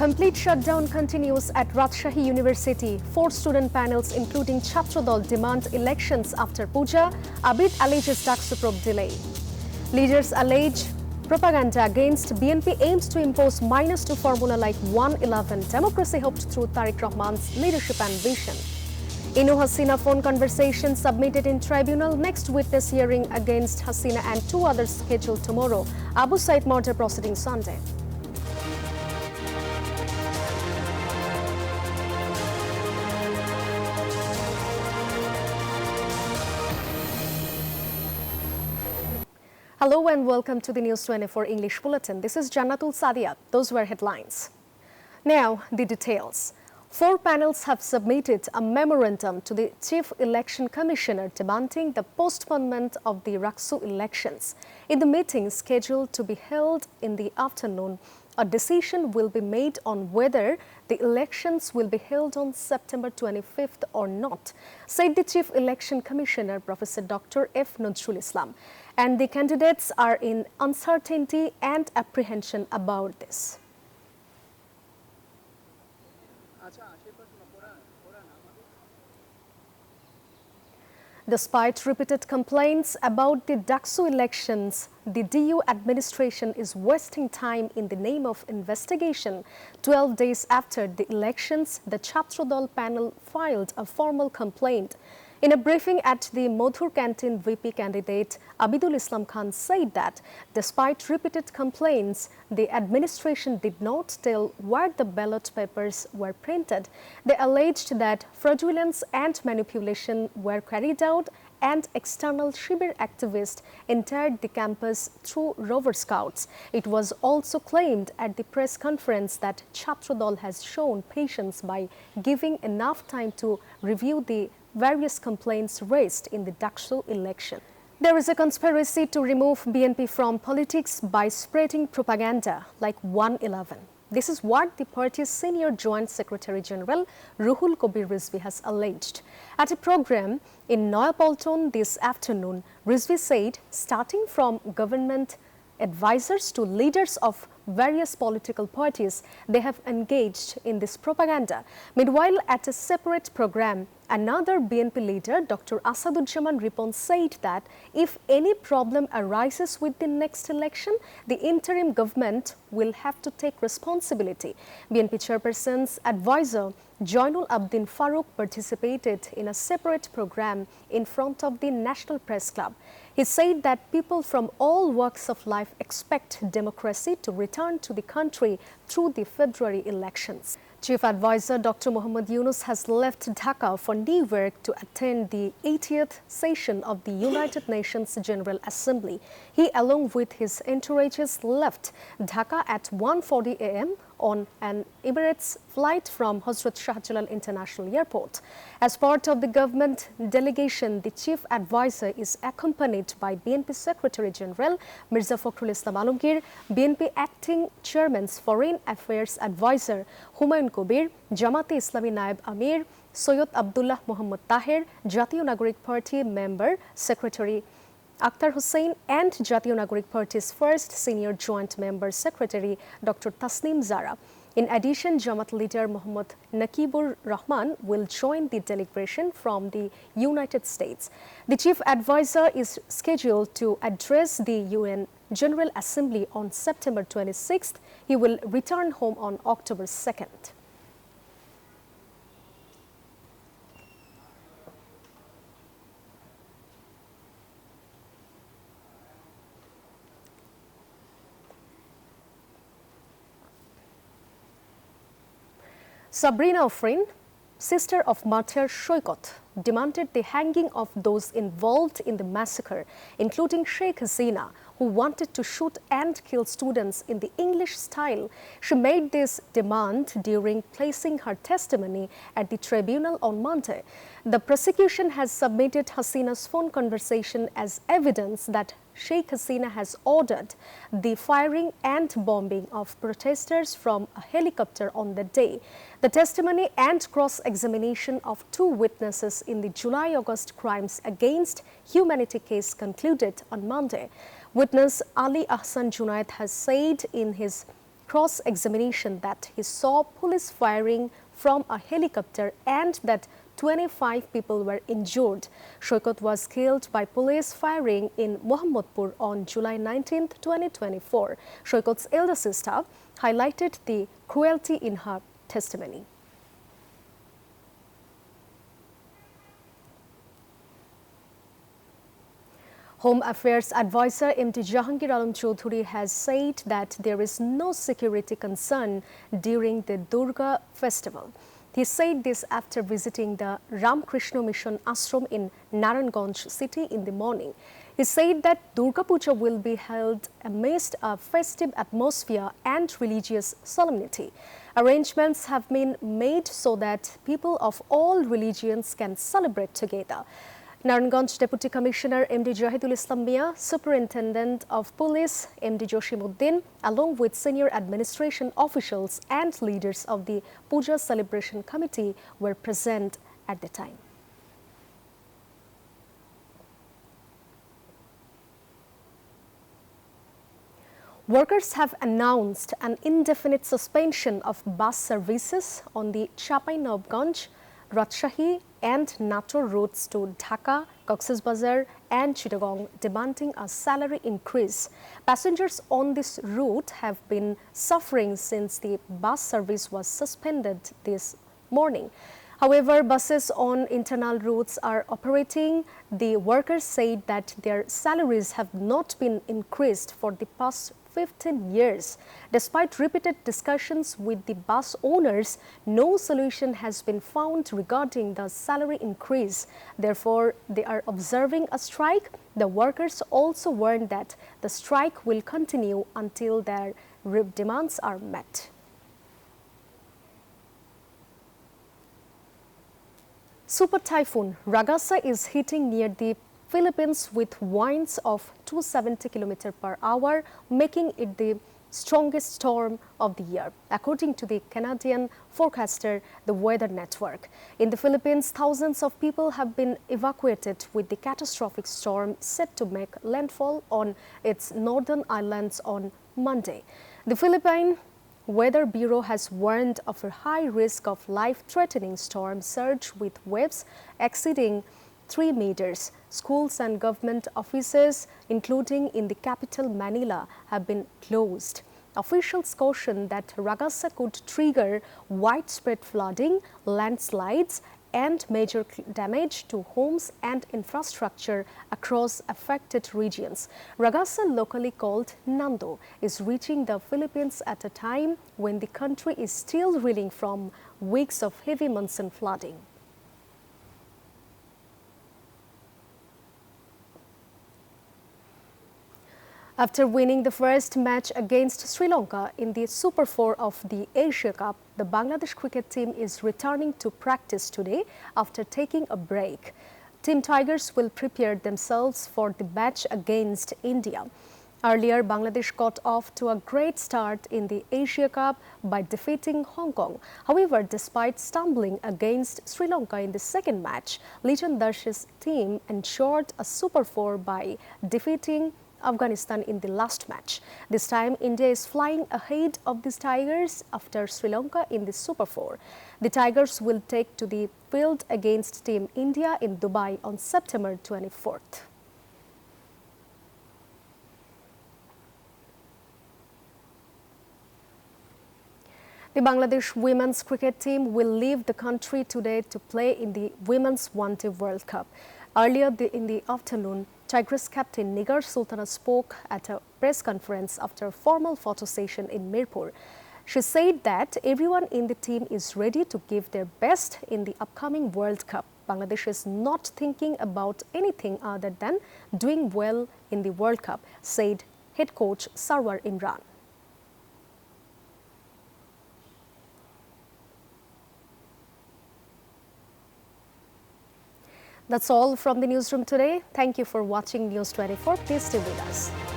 Complete shutdown continues at Rajshahi University. 4 student panels including Chhatradol demand elections after Puja. Abid alleges Daksu probe delay. Leaders allege propaganda against BNP aims to impose -2 formula like 111. Democracy hoped through Tariq Rahman's leadership and vision. Inu Hasina phone conversation submitted in Tribunal. Next witness hearing against Hasina and 2 others scheduled tomorrow. Abu Said murder proceeding Sunday. Hello and welcome to the News 24 English Bulletin. This is Jannatul Sadia. Those were headlines. Now, the details. 4 panels have submitted a memorandum to the Chief Election Commissioner demanding the postponement of the Raksu elections. In the meeting scheduled to be held in the afternoon, a decision will be made on whether the elections will be held on September 25th or not, said the Chief Election Commissioner, Professor Dr. F. Nazrul Islam. And the candidates are in uncertainty and apprehension about this. Despite repeated complaints about the Daksu elections, the DU administration is wasting time in the name of investigation. 12 days after the elections, the Chhatradol panel filed a formal complaint. In a briefing at the Modhur Canteen, VP candidate Abidul Islam Khan said that despite repeated complaints, the administration did not tell where the ballot papers were printed. They alleged that fraudulence and manipulation were carried out and external Shibir activists entered the campus through Rover Scouts. It was also claimed at the press conference that Chhatradol has shown patience by giving enough time to review the various complaints raised in the Daksu election. There is a conspiracy to remove BNP from politics by spreading propaganda like 111. This is what the party's senior Joint Secretary General Ruhul Kabir Rizvi has alleged. At a program in Noyapalton this afternoon, Rizvi said starting from government advisors to leaders of various political parties, they have engaged in this propaganda. Meanwhile, at a separate program, another BNP leader, Dr. Asaduzzaman Ripon, said that if any problem arises with the next election, the interim government will have to take responsibility. BNP chairperson's advisor, Joinul Abdin Farooq, participated in a separate program in front of the National Press Club. He said that people from all walks of life expect democracy to return to the country through the February elections. Chief Advisor Dr. Muhammad Yunus has left Dhaka for New York to attend the 80th session of the United Nations General Assembly. He, along with his entourages, left Dhaka at 1:40 a.m. on an Emirates flight from Hazrat Shah Jalal International Airport. As part of the government delegation, the Chief Advisor is accompanied by BNP Secretary General Mirza Fakhrul Islam Alamgir, BNP Acting Chairman's Foreign Affairs Advisor Humayun Kabir, Jamaat-e Islami Naib Amir Soyod Abdullah Muhammad Taher, Jatiyo Nagorik Party Member Secretary Akhtar Hussain, and Jatiyo Nagorik Party's first Senior Joint Member Secretary Dr. Tasneem Zara. In addition, Jamaat leader Muhammad Nakibur Rahman will join the delegation from the United States. The Chief Advisor is scheduled to address the UN General Assembly on September 26th. He will return home on October 2nd. Sabrina Afrin, sister of martyr Shoykot, demanded the hanging of those involved in the massacre, including Sheikh Hasina, who wanted to shoot and kill students in the English style. She made this demand during placing her testimony at the tribunal on Monday. The prosecution has submitted Hasina's phone conversation as evidence that Sheikh Hasina has ordered the firing and bombing of protesters from a helicopter on the day. The testimony and cross-examination of 2 witnesses in the July-August crimes against humanity case concluded on Monday. Witness Ali Ahsan Junaid has said in his cross-examination that he saw police firing from a helicopter and that 25 people were injured. Shoykot was killed by police firing in Mohammadpur on July 19, 2024. Shoykot's elder sister highlighted the cruelty in her testimony. Home Affairs Advisor MD Jahangir Alam Choudhury has said that there is no security concern during the Durga festival. He said this after visiting the Ramakrishna Mission Ashram in Naranganj city in the morning. He said that Durga Puja will be held amidst a festive atmosphere and religious solemnity. Arrangements have been made so that people of all religions can celebrate together. Naranganj Deputy Commissioner MD Jahidul Islam Mia, Superintendent of Police MD Joshimuddin, along with senior administration officials and leaders of the Puja Celebration Committee were present at the time. Workers have announced an indefinite suspension of bus services on the Chapai-Nabganj, Rajshahi and Nator routes to Dhaka, Cox's Bazar and Chittagong, demanding a salary increase. Passengers on this route have been suffering since the bus service was suspended this morning. However, buses on internal routes are operating. The workers said that their salaries have not been increased for the past 15 years. Despite repeated discussions with the bus owners, no solution has been found regarding the salary increase. Therefore, they are observing a strike. The workers also warned that the strike will continue until their demands are met. Super Typhoon Ragasa is hitting near the Philippines with winds of 270 km per hour, making it the strongest storm of the year, according to the Canadian forecaster, the Weather Network. In the Philippines, thousands of people have been evacuated with the catastrophic storm set to make landfall on its northern islands on Monday. The Philippine Weather Bureau has warned of a high risk of life-threatening storm surge with waves exceeding 3 meters. Schools and government offices, including in the capital Manila, have been closed. Officials caution that Ragasa could trigger widespread flooding, landslides, and major damage to homes and infrastructure across affected regions. Ragasa, locally called Nando, is reaching the Philippines at a time when the country is still reeling from weeks of heavy monsoon flooding. After winning the first match against Sri Lanka in the Super 4 of the Asia Cup, the Bangladesh cricket team is returning to practice today after taking a break. Team Tigers will prepare themselves for the match against India. Earlier, Bangladesh got off to a great start in the Asia Cup by defeating Hong Kong. However, despite stumbling against Sri Lanka in the second match, Liton Dash's team ensured a Super 4 by defeating Afghanistan in the last match. This time, India is flying ahead of the Tigers after Sri Lanka in the Super 4. The Tigers will take to the field against Team India in Dubai on September 24th. The Bangladesh women's cricket team will leave the country today to play in the Women's One-Day World Cup. Earlier in the afternoon, Tigers captain Nigar Sultana spoke at a press conference after a formal photo session in Mirpur. She said that everyone in the team is ready to give their best in the upcoming World Cup. Bangladesh is not thinking about anything other than doing well in the World Cup, said head coach Sarwar Imran. That's all from the newsroom today. Thank you for watching News 24. Please stay with us.